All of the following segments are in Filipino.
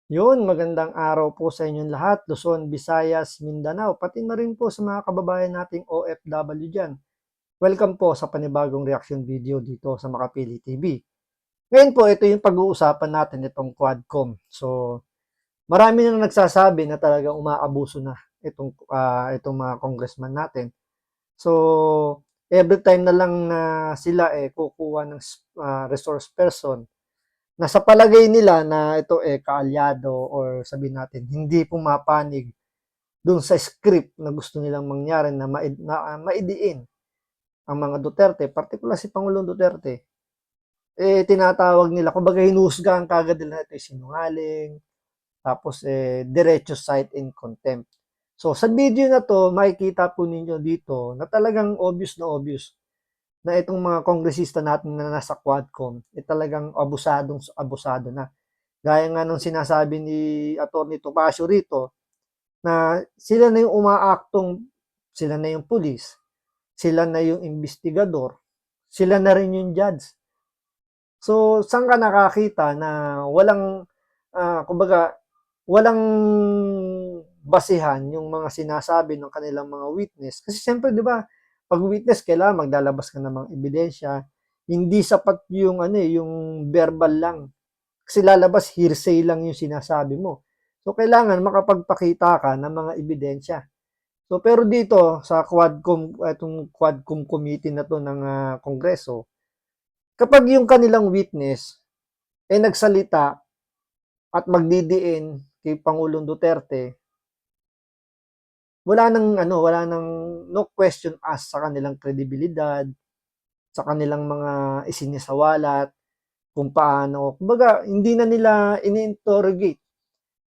Yun, magandang araw po sa inyong lahat, Luzon, Visayas, Mindanao, pati na rin po sa mga kababayan nating OFW dyan. Welcome po sa panibagong reaction video dito sa Makapili TV. Ngayon po, ito yung pag-uusapan natin, itong Quadcom. So, marami na nagsasabi na talagang umaabuso na itong mga congressman natin. So, every time na lang na sila kukuha ng resource person na sa palagay nila na ito kaalyado or sabihin natin hindi pumapanig dun sa script na gusto nilang mangyari na maidiin ang mga Duterte, particular si Pangulong Duterte, tinatawag nila, kumbaga hinuhusgahan kagad nila ito sinungaling, tapos diretso cite in contempt. So sa video na to, makikita po ninyo dito na talagang obvious na itong mga kongresista natin na nasa Quadcom, talagang abusadong abusado na. Gaya nga ng sinasabi ni Atty. Topacio rito, na sila na yung umaaktong, sila na yung pulis, sila na yung investigador, sila na rin yung judge. So, saan ka nakakita na kumbaga, walang basihan yung mga sinasabi ng kanilang mga witness? Kasi siyempre, di ba, pag witness, kailangan maglalabas ka ng mga ebidensya. Hindi sapat yung, yung verbal lang. Kasi lalabas, hearsay lang yung sinasabi mo. So, kailangan makapagpakita ka ng mga ebidensya. So, pero dito, sa itong Quadcom committee na to ng Kongreso, kapag yung kanilang witness nagsalita at magdidiin kay Pangulong Duterte, wala nang no question asked sa kanilang kredibilidad, sa kanilang mga isinisawalat, kung paano. Kumbaga, hindi na nila ini-interrogate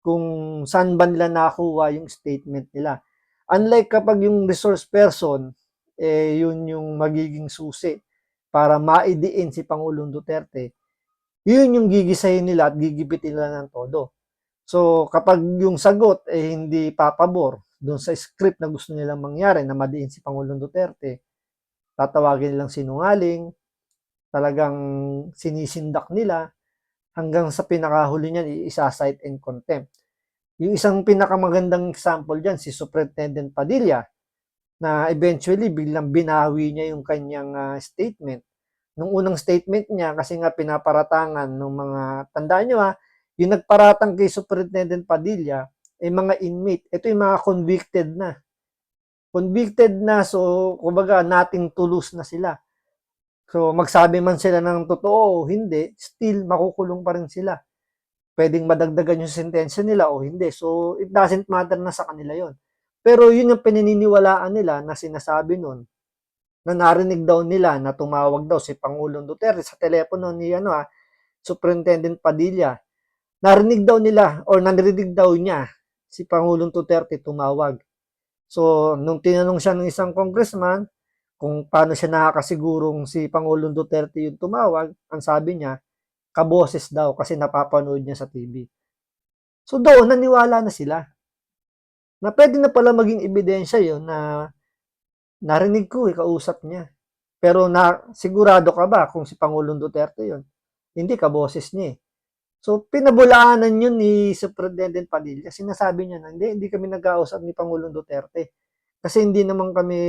kung saan ba nila nakuha yung statement nila. Unlike kapag yung resource person, yun yung magiging susi para maidiin si Pangulong Duterte, yun yung gigisahin nila at gigipitin nila ng todo. So, kapag yung sagot hindi papabor doon sa script na gusto nilang mangyari na madiin si Pangulong Duterte, tatawagin nilang sinungaling, talagang sinisindak nila, hanggang sa pinakahuli niyan, isa-cite in contempt. Yung isang pinakamagandang example dyan, si Superintendent Padilla, na eventually biglang binawi niya yung kanyang statement. Nung unang statement niya, kasi nga pinaparatangan ng mga, tandaan nyo yung nagparatang kay Superintendent Padilla, mga inmate. Ito yung mga convicted na. Convicted na, so kumbaga nating tulus na sila. So magsabi man sila ng totoo o hindi, still makukulong pa rin sila. Pwedeng madagdagan yung sentensya nila o hindi. So it doesn't matter na sa kanila yon. Pero yun yung pinaniniwalaan nila na sinasabi nun, na narinig daw nila na tumawag daw si Pangulong Duterte sa telepono ni Superintendent Padilla. Narinig daw nila or narinig daw niya si Pangulong Duterte tumawag. So, nung tinanong siya ng isang congressman kung paano siya nakakasigurong si Pangulong Duterte yung tumawag, ang sabi niya, kaboses daw kasi napapanood niya sa TV. So, doon naniwala na sila na pwede na pala maging ebidensya yon na narinig ko kausap niya. Pero sigurado ka ba kung si Pangulong Duterte yon? Hindi, kaboses niya eh. So, pinabulaanan yun ni Superintendent Padilla. Sinasabi niya na, hindi kami nag-kausap ni Pangulong Duterte. Kasi hindi naman kami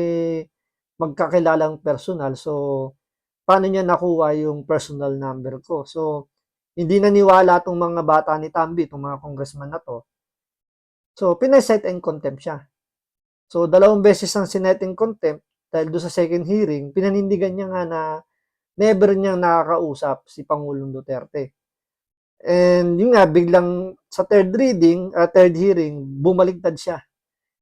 magkakilalang personal. So, paano niya nakuha yung personal number ko? So, hindi naniwala tong mga bata ni Tambi, itong mga congressman na to. So, pinaset and contempt siya. So, dalawang beses ang sinet in contempt dahil doon sa second hearing, pinanindigan niya nga na never niyang nakakausap si Pangulong Duterte. And yun nga, biglang sa third hearing, bumaligtad siya.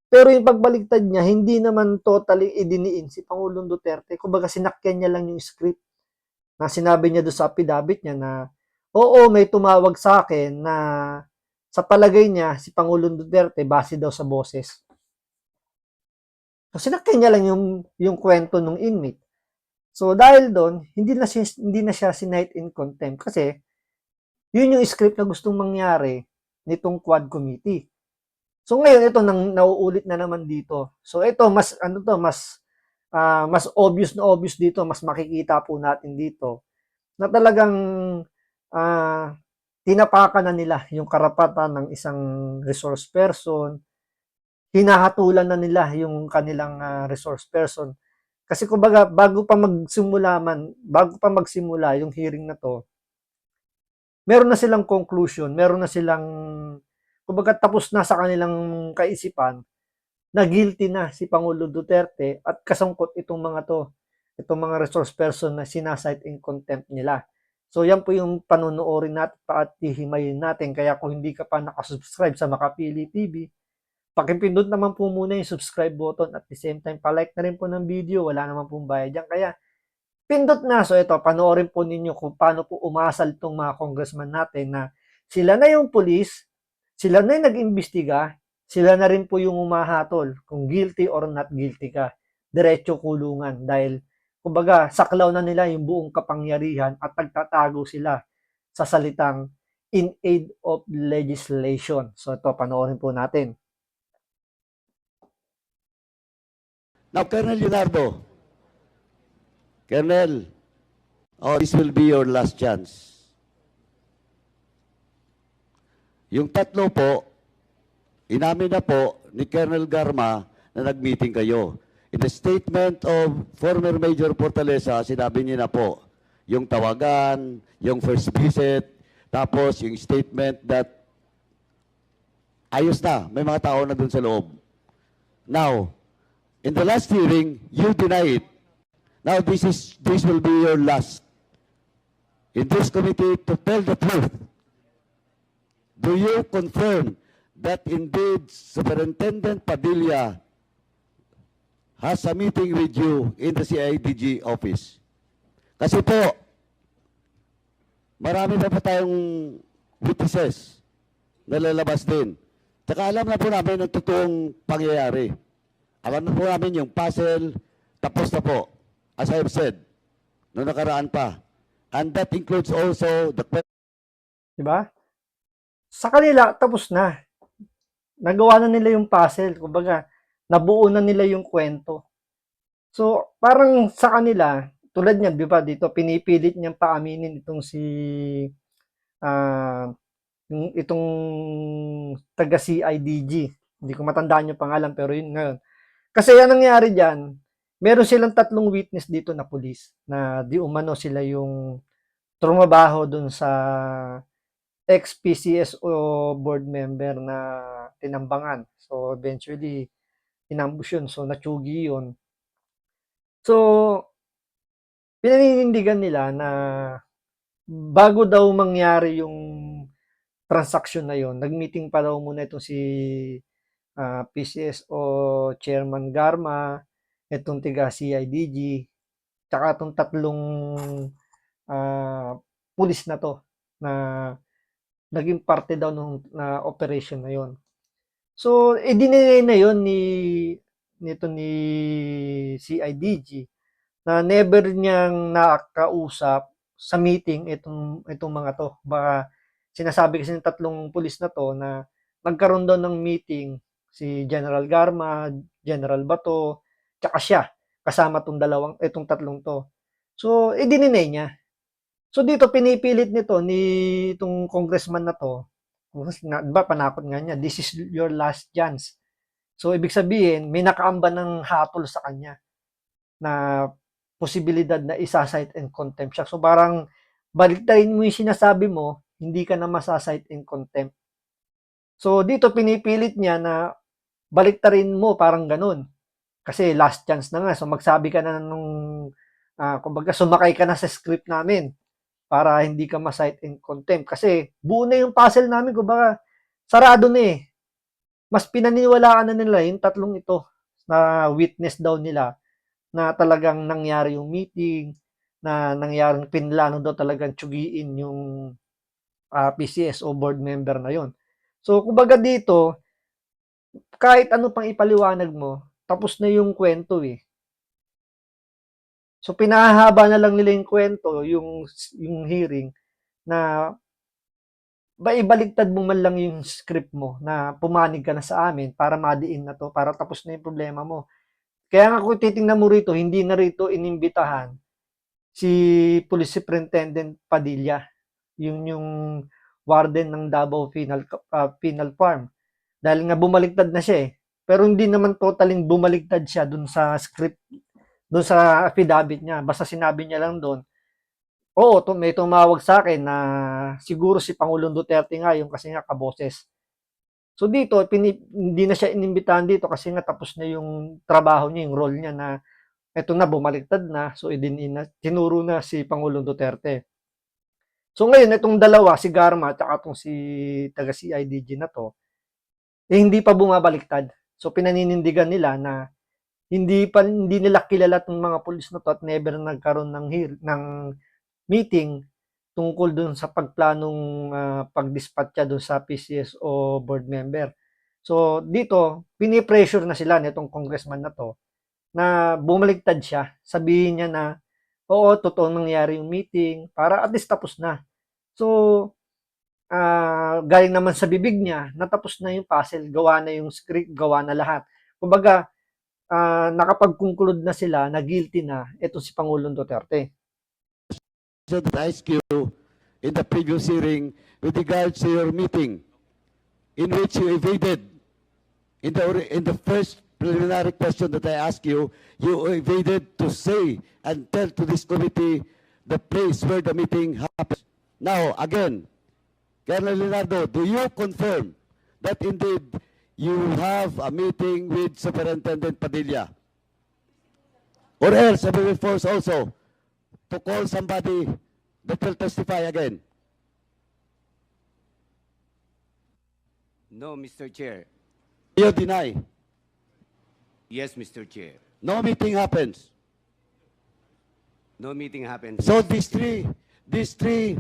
Pero yung pagbaliktad niya, hindi naman totally idiniin si Pangulong Duterte. Kumbaga sinakyan niya lang yung script na sinabi niya doon sa affidavit niya na, oo, may tumawag sa akin na sa palagay niya, si Pangulong Duterte, base daw sa boses. So sinakyan niya lang yung kwento ng inmate. So dahil doon, hindi na siya sinight in contempt kasi yun yung script na gustong mangyari nitong Quad Committee. So ngayon ito nang nauulit na naman dito. So ito mas obvious dito, mas makikita po natin dito na talagang uh, tinapakan na nila yung karapatan ng isang resource person, hinahatulan na nila yung kanilang resource person. Kasi kumbaga bago pa magsimula yung hearing na to, meron na silang conclusion, meron na silang kumbaga tapos na sa kanilang kaisipan na guilty na si Pangulo Duterte at kasangkot itong mga to, itong mga resource person na sinasite in contempt nila. So yan po yung panunuorin natin at hihimayin natin. Kaya kung hindi ka pa nakasubscribe sa Makapili TV, pakipindot naman po muna yung subscribe button at the same time palike na rin po ng video. Wala naman pong bayad yan. Kaya pindot na. So ito, panoorin po ninyo kung paano po umasal itong mga congressman natin na sila na yung police, sila na yung nag-imbestiga, sila na rin po yung umahatol kung guilty or not guilty ka. Diretso kulungan dahil kumbaga saklaw na nila yung buong kapangyarihan at nagtatago sila sa salitang in aid of legislation. So ito, panoorin po natin. Now, Colonel Leonardo, Colonel, this will be your last chance. Yung tatlo po, inamin na po ni Colonel Garma na nag-meeting kayo. In the statement of former Major Fortaleza, sinabi niya na po, yung tawagan, yung first visit, tapos yung statement that ayos na, may mga tao na dun sa loob. Now, in the last hearing, you deny it. Now, this will be your last in this committee to tell the truth. Do you confirm that indeed Superintendent Padilla has a meeting with you in the CIDG office? Kasi po, marami na po tayong witnesses na lalabas din. Tsaka alam na po namin ang totoong pangyayari. Alam na po namin yung puzzle, tapos na po. As I have said, noong nakaraan pa. And that includes also the question. Diba? Sa kanila, tapos na. Nagawa na nila yung puzzle. Kumbaga, nabuo na nila yung kwento. So, parang sa kanila, tulad niyan, di ba, dito, pinipilit niyang paaminin itong itong taga CIDG. Hindi ko matandaan yung pangalan, pero yun ngayon. Kasi yan nangyari dyan, meron silang 3 witness dito na pulis na di umano sila yung trumabaho dun sa ex-PCSO board member na tinambangan. So, eventually, inambush yun. So, natsugi yun. So, pinaninindigan nila na bago daw mangyari yung transaksyon na yun, nag-meeting pa daw muna itong si PCSO Chairman Garma, itong tiga CIDG, tsaka itong 3 pulis na to na naging parte daw nung na operation na yon. So, dinenay na yon ni CIDG na never niyang nakausap sa meeting itong mga to. Baka sinasabi kasi ng 3 pulis na to na nagkaroon daw ng meeting si General Garma, General Bato, tsaka siya kasama itong 3 to. So, dininay niya. So dito pinipilit nito ni itong congressman na to, diba panakot nga niya, this is your last chance. So ibig sabihin, may nakaamba ng hatol sa kanya na posibilidad na isa-cite in contempt siya. So parang baliktarin mo yung sinasabi mo, hindi ka na masasite in contempt. So dito pinipilit niya na baliktarin mo parang ganun. Kasi last chance na nga. So magsabi ka na kumbaga sumakay ka na sa script namin para hindi ka ma-cite in contempt. Kasi buo na yung puzzle namin, kumbaga sarado na eh. Mas pinaniniwalaan na nila yung 3 ito na witness daw nila na talagang nangyari yung meeting, na nangyaring pinlano daw talagang tsugiin yung PCSO board member na yon. So, kumbaga dito, kahit ano pang ipaliwanag mo, tapos na yung kwento eh. So, pinahaba na lang nila yung kwento, yung hearing, na ibaligtad mo man lang yung script mo na pumanig ka na sa amin para madiin na to, para tapos na yung problema mo. Kaya nga kung titingnan mo rito, hindi na rito inimbitahan si Police Superintendent Padilla. Yung warden ng Davao Penal Farm. Dahil nga bumaligtad na siya eh. Pero hindi naman totaling bumaligtad siya dun sa script, dun sa affidavit niya. Basta sinabi niya lang doon, oo, may tumawag sa akin na siguro si Pangulong Duterte nga yung kasi nga kaboses. So dito, hindi na siya inimbitahan dito kasi nga tapos na yung trabaho niya, yung role niya na eto na, bumaliktad na. So tinuro na si Pangulong Duterte. So ngayon, itong dalawa, si Garma at itong si taga CIDG na to, eh, hindi pa bumabaliktad. So pinaninindigan nila na hindi nila kilala tong mga pulis na to at never nagkaroon ng meeting tungkol dun sa pagplanong pag-dispatcha dun sa PCSO board member. So dito, pinipressure na sila nitong congressman na to na bumaliktad siya. Sabihin niya na, oo, totoo nangyari yung meeting para at least tapos na. So, galing naman sa bibig niya, natapos na yung puzzle, gawa na yung script, gawa na lahat. Kumbaga, nakapag-conclude na sila na guilty na ito si Pangulong Duterte. So that I asked you in the previous hearing with regards to your meeting in which you evaded in the first preliminary question that I asked you evaded to say and tell to this committee the place where the meeting happened. Now, again, Colonel Leonardo, do you confirm that indeed you have a meeting with Superintendent Padilla? Or else I will be forced also to call somebody that will testify again. No, Mr. Chair. You deny. Yes, Mr. Chair. No meeting happens. No meeting happened. So these three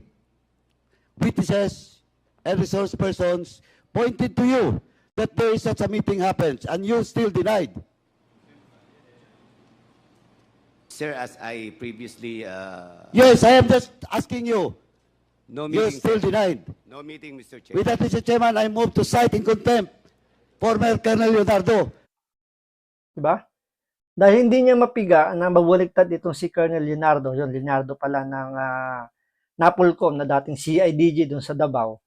witnesses and resource persons pointed to you that there is such a meeting happens and you still denied. Sir, as I previously... Yes, I am just asking you. no You meeting, still sir. denied. No meeting, Mr. Chair. With that, Mr. Chairman, I move to cite in contempt former Colonel Leonardo. Diba? Dahil hindi niya mapiga na mabuligtad itong si Colonel Leonardo, yun, Leonardo pala ng Napolcom na dating CIDG dun sa Davao.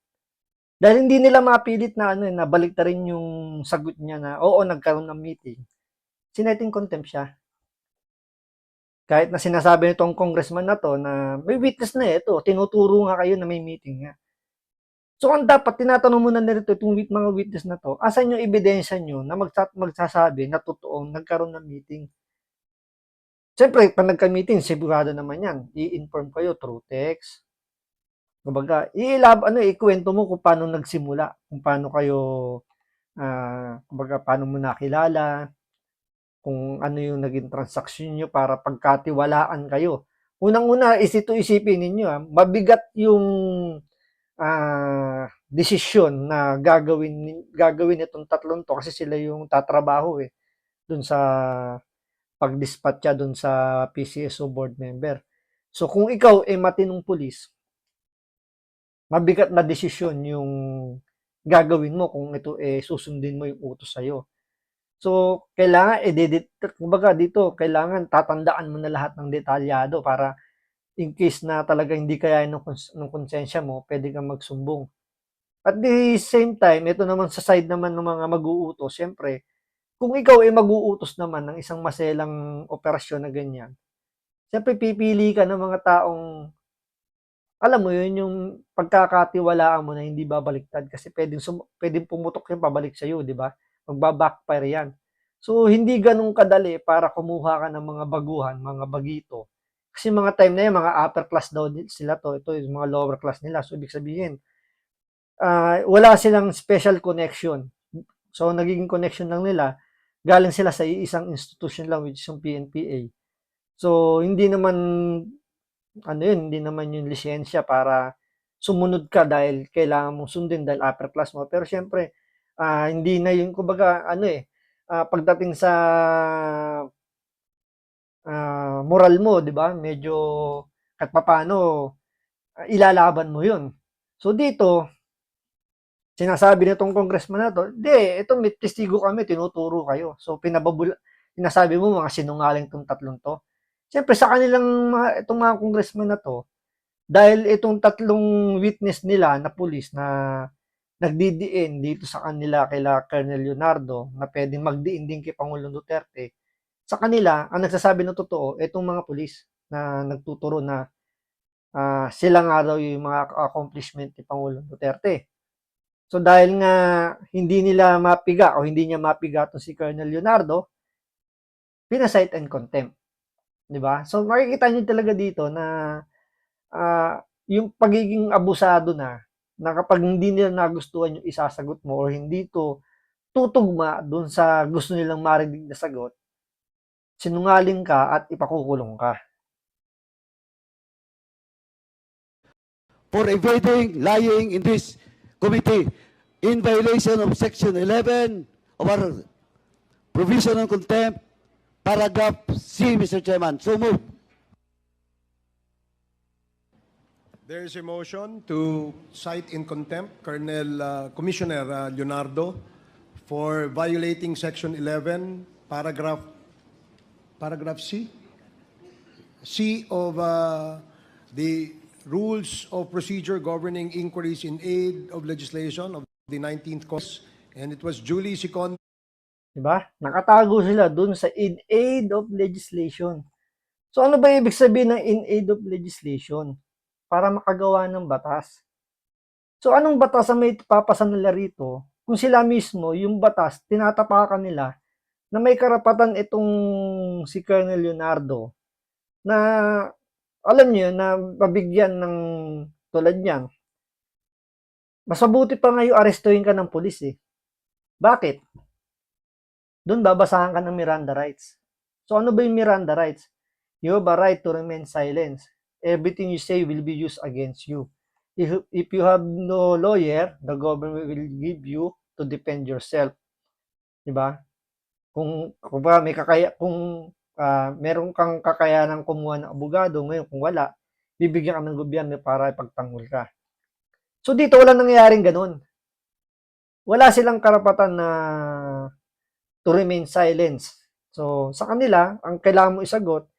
Dahil hindi nila mapilit na na baliktarin yung sagot niya na oo, nagkaroon ng meeting. Siniting contempt siya. Kahit na sinasabi nitong congressman na to na may witness na ito, tinuturo nga kayo na may meeting nga. So ang dapat, tinatanong muna nito itong mga witness na to, asan yung ebidensya nyo na magsasabi na totoong nagkaroon ng meeting? Siyempre, pag nagka-meeting, sigurado naman yan. I-inform kayo through text. Kumbaga, ikwento mo kung paano nagsimula, kung paano kayo, kumbaga, paano mo nakilala, kung ano yung naging transaction nyo para pagkatiwalaan kayo. Unang-una, isipin ninyo, mabigat yung desisyon na gagawin itong tatlong to kasi sila yung tatrabaho dun sa pag-dispatcha dun sa PCSO board member. So kung ikaw matinong pulis, mabigat na desisyon yung gagawin mo kung ito susundin mo yung utos sa'yo. So, kailangan kumbaga dito, kailangan tatandaan mo na lahat ng detalyado para in case na talaga hindi kaya ng konsensya mo, pwede kang magsumbong. At the same time, ito naman sa side naman ng mga mag-uutos, syempre, kung ikaw mag-uutos naman ng isang maselang operasyon na ganyan, syempre pipili ka ng mga taong, alam mo yun, yung pagkakatiwalaan mo na hindi babaliktad kasi pwedeng pumutok yung pabalik sa'yo, di ba? Magbabackfire yan. So, hindi ganun kadali para kumuha ka ng mga baguhan, mga bagito. Kasi mga time na yan, mga upper class daw sila to. Ito yung mga lower class nila. So, ibig sabihin, wala silang special connection. So, nagiging connection lang nila, galing sila sa isang institution lang, which is yung PNPA. So, hindi naman yung lisensya para sumunod ka dahil kailangan mong sundin dahil upper class mo. Pero syempre, hindi na yun, kumbaga, pagdating sa moral mo, di ba? Medyo kahit papaano, ilalaban mo yun. So dito, sinasabi nitong congressman na to, ito may testigo kami, tinuturo kayo. So sinasabi mo mga sinungaling tong tatlong to. Siyempre sa kanilang itong mga congressman na to, dahil itong tatlong witness nila na pulis na nagdidiin dito sa kanila kila Colonel Leonardo na pwedeng magdiin din kay Pangulong Duterte, sa kanila, ang nagsasabi ng totoo, itong mga pulis na nagtuturo na sila nga daw yung mga accomplishment ni Pangulong Duterte. So dahil nga hindi nila mapiga o hindi niya mapiga to si Colonel Leonardo, pinasight and contempt. 'Di ba? So makikita niyo talaga dito na yung pagiging abusado na kapag hindi nila nagustuhan yung isasagot mo or hindi to tutugma doon sa gusto nilang marinig na sagot, sinungaling ka at ipakukulong ka. For evading, lying in this committee in violation of Section 11 of our provision on contempt, paragraph C, Mr. Chairman. So moved. There is a motion to cite in contempt Commissioner Leonardo for violating Section 11, paragraph C of the Rules of Procedure Governing Inquiries in Aid of Legislation of the 19th Congress, and it was duly seconded. Diba? Nakatago sila dun sa in aid of legislation. So ano ba ibig sabihin ng in aid of legislation? Para makagawa ng batas. So anong batas ang may papasa nila rito? Kung sila mismo, yung batas, tinatapakan nila na may karapatan itong si Colonel Leonardo na alam niyo na mabigyan ng tulad niyan. Mas mabuti pa nga yung arestuhin ka ng pulis eh. Bakit? Doon babasahan ka ng Miranda rights. So ano ba yung Miranda rights? You have a right to remain silent. Everything you say will be used against you. If you have no lawyer, the government will give you to defend yourself. Diba? Kung meron kang kakayanang kumuha ng abogado, ngayon kung wala, bibigyan ka ng gobyerno para ipagtanggol ka. So dito wala nangyayaring ganun. Wala silang karapatan na to remain silent. So sa kanila, ang kailangan mo isagot,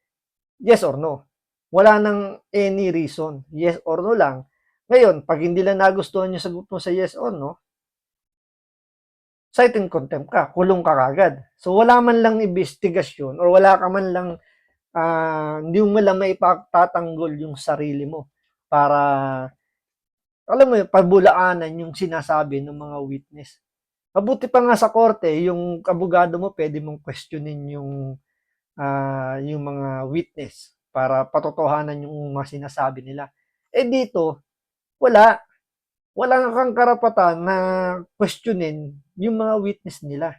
yes or no. Wala nang any reason. Yes or no lang. Ngayon, pag hindi lang nagustuhan yung sagot mo sa yes or no, cite in contempt ka, kulong ka kagad. So wala man lang investigasyon or wala ka man lang hindi mo lang maipagtatanggol yung sarili mo para alam mo yun, pabulaanan yung sinasabi ng mga witness. Mabuti pa nga sa korte, yung abogado mo pwede mong questionin yung mga witness para patotohanan yung mga sinasabi nila. Eh dito, wala kang karapatan na questionin yung mga witness nila.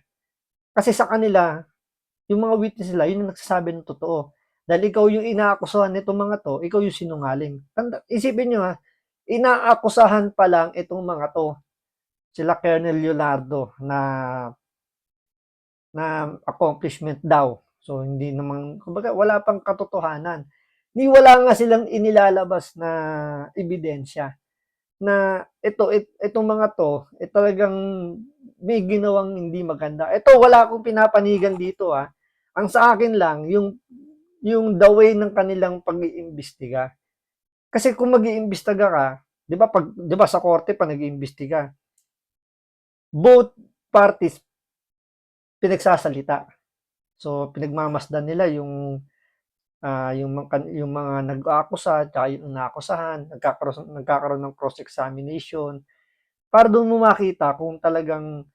Kasi sa kanila, yung mga witness nila, yun yung nagsasabi ng totoo. Dahil ikaw yung inaakusahan nitong mga to, ikaw yung sinungaling. Isipin nyo ha, inaakusahan pa lang itong mga to, sila Colonel Leonardo na accomplishment daw. So, hindi naman, kumbaga, wala pang katotohanan. Wala nga silang inilalabas na ebidensya na itong mga to, talagang may ginawang hindi maganda. Ito, wala akong pinapanigan dito Ang sa akin lang, yung the way ng kanilang pag-iimbestiga. Kasi kung mag-iimbestiga ka, 'di ba sa korte pa nag-iimbestiga, both parties pinagsasalita. So pinagmamasdan nila yung mga nag-aakusa at yung naakusahan, nagkakaroon ng cross-examination para doon mo makita kung talagang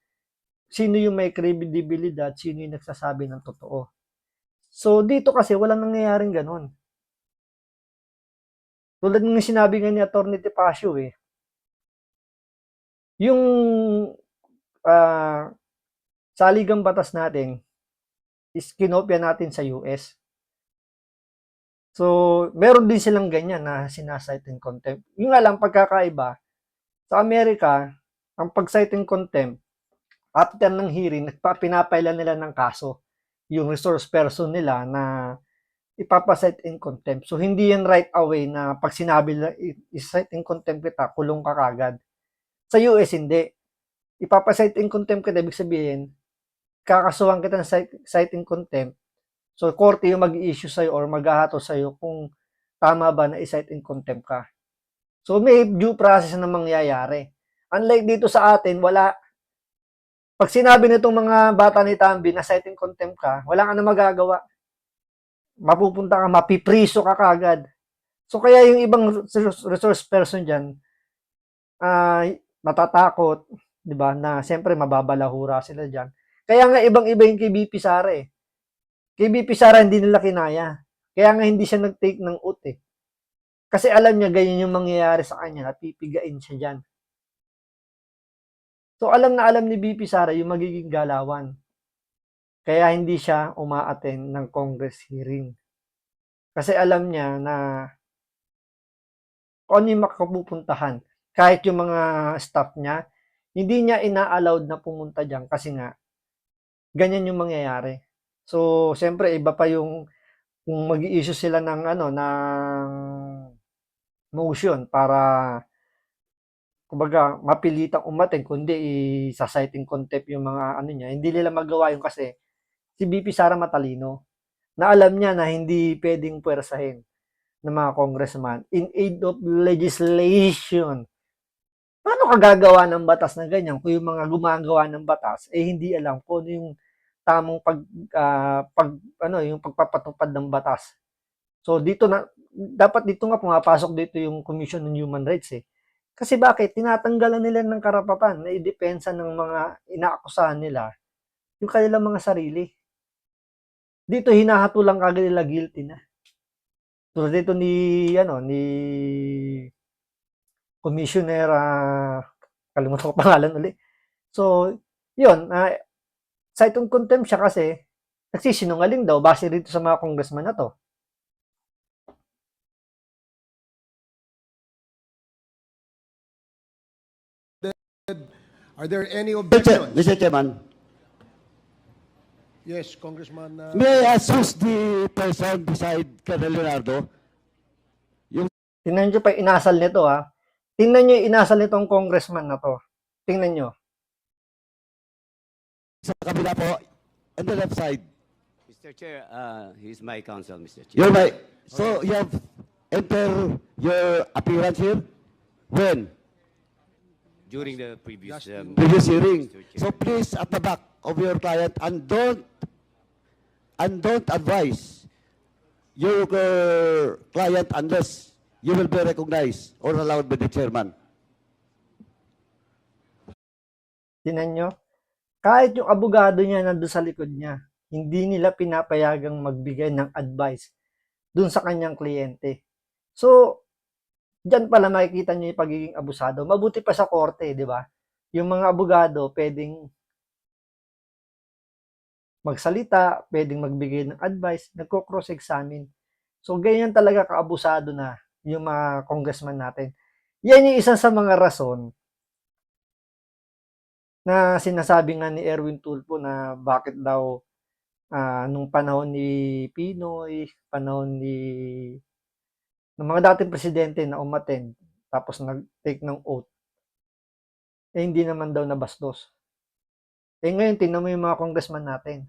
sino yung may kredibilidad, sino yung nagsasabi ng totoo. So dito kasi walang nangyayaring ganun. Tulad ng sinabi nga ni Atty. Tepacio yung saligang batas natin is kinopya natin sa US. So, meron din silang ganyan na sinasite in contempt. Yung nga lang, pagkakaiba, sa Amerika, ang pag-cite in contempt, after ng hearing, pinapailan nila ng kaso. Yung resource person nila na ipapasite in contempt. So, hindi yan right away na pag sinabi nila, i-cite in contempt kita, kulong ka kagad. Sa US, hindi. Ipapasite in contempt kita, ibig sabihin, kakasuhan kita ng cite in contempt. So, korte yung mag-i-issue sa'yo or mag-ahato sa'yo kung tama ba na i-cite in contempt ka. So, may due process na mangyayari. Unlike dito sa atin, wala. Pag sinabi nitong mga bata ni Tambi na citing contempt ka, wala ka na magagawa. Mapupunta ka, mapipriso ka kagad. So, kaya yung ibang resource person dyan, natatakot, di ba, na siyempre mababalahura sila dyan. Kaya nga ibang-iba yung kay BP Sara eh. Kay BP Sara hindi nila kinaya. Kaya nga hindi siya nag-take ng oath eh. Kasi alam niya ganyan yung mangyayari sa kanya, napipigain siya dyan. So alam na alam ni BP Sara yung magiging galawan. Kaya hindi siya uma-attend ng Congress hearing. Kasi alam niya na kung ano yung makapupuntahan. Kahit yung mga staff niya, hindi niya ina-allowed na pumunta dyan kasi nga, ganyan yung mangyayari. So, siyempre, iba pa yung kung mag-i-issue sila ng ng motion para kumbaga mapilitang umattend kundi isa-citing contempt yung mga ano niya. Hindi nila magawa yun kasi si BP Sara matalino na alam niya na hindi pwedeng puwersahin ng mga congressman in aid of legislation. Paano ka gagawa ng batas na ganyan kung yung mga gumagawa ng batas hindi alam kung ano yung tamang yung pagpapatupad ng batas. So dito na dapat dito nga pumapasok dito yung Commission on Human Rights eh. Kasi bakit tinatanggalan nila ng karapatan na idepensa ng mga inaakusahan nila yung kanilang mga sarili. Dito hinahatulang kagad nila guilty na. So dito ni Commissioner kalimutan ko pangalan ulit. So, yun, citing contempt siya kasi nagsisinungaling daw base dito sa mga congressman na to. Are there any Mr. objections? Chairman, Yes, Congressman. may I ask who's the person beside Colonel Leonardo? Tingnan nyo pa yung inasal nito ha. Tingnan nyo yung inasal nitong congressman na to. Tingnan nyo. Sa kabila po, on the left side. Mr. Chair, he's my counsel, Mr. Chair. You're my, so you have entered your appearance here? When? During the previous Previous hearing. Mr. Chair. So please, at the back of your client, and don't advise your client unless you will be recognized or allowed by the chairman. Tingnan nyo. Kahit yung abogado niya nandun sa likod niya, hindi nila pinapayagang magbigay ng advice dun sa kanyang kliyente. So, dyan pala makikita nyo yung pagiging abusado. Mabuti pa sa korte, di ba? Yung mga abogado, pwedeng magsalita, pwedeng magbigay ng advice, nagko-cross-examine. So, ganyan talaga kaabusado na yung mga congressman natin. Yan yung isa sa mga rason na sinasabi nga ni Erwin Tulfo na bakit daw nung panahon ni Pinoy, panahon ng mga dating presidente na umattend tapos nag-take ng oath, hindi naman daw nabastos. Ngayon, tingnan mo yung mga congressman natin.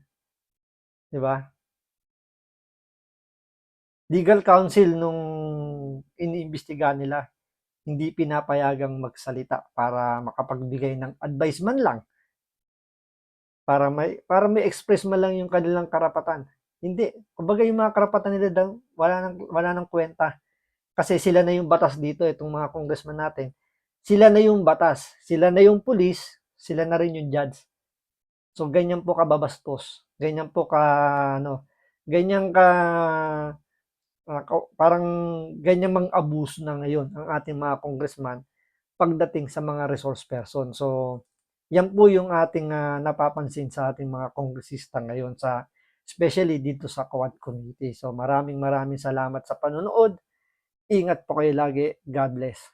Di ba? Legal counsel nung iniimbestigahan nila, hindi pinapayagang magsalita para makapagbigay ng advice man lang. Para may express man lang yung kanilang karapatan. Hindi. Kumbaga yung mga karapatan nila wala nang kwenta. Kasi sila na yung batas dito, itong mga congressman natin. Sila na yung batas. Sila na yung police. Sila na rin yung judge. So, ganyan po kababastos. Ganyan po parang ganyan mang abuse na ngayon ang ating mga congressman pagdating sa mga resource person. So, yan po yung ating napapansin sa ating mga kongresista ngayon especially dito sa Quad Committee. So, maraming salamat sa panonood. Ingat po kayo lagi. God bless.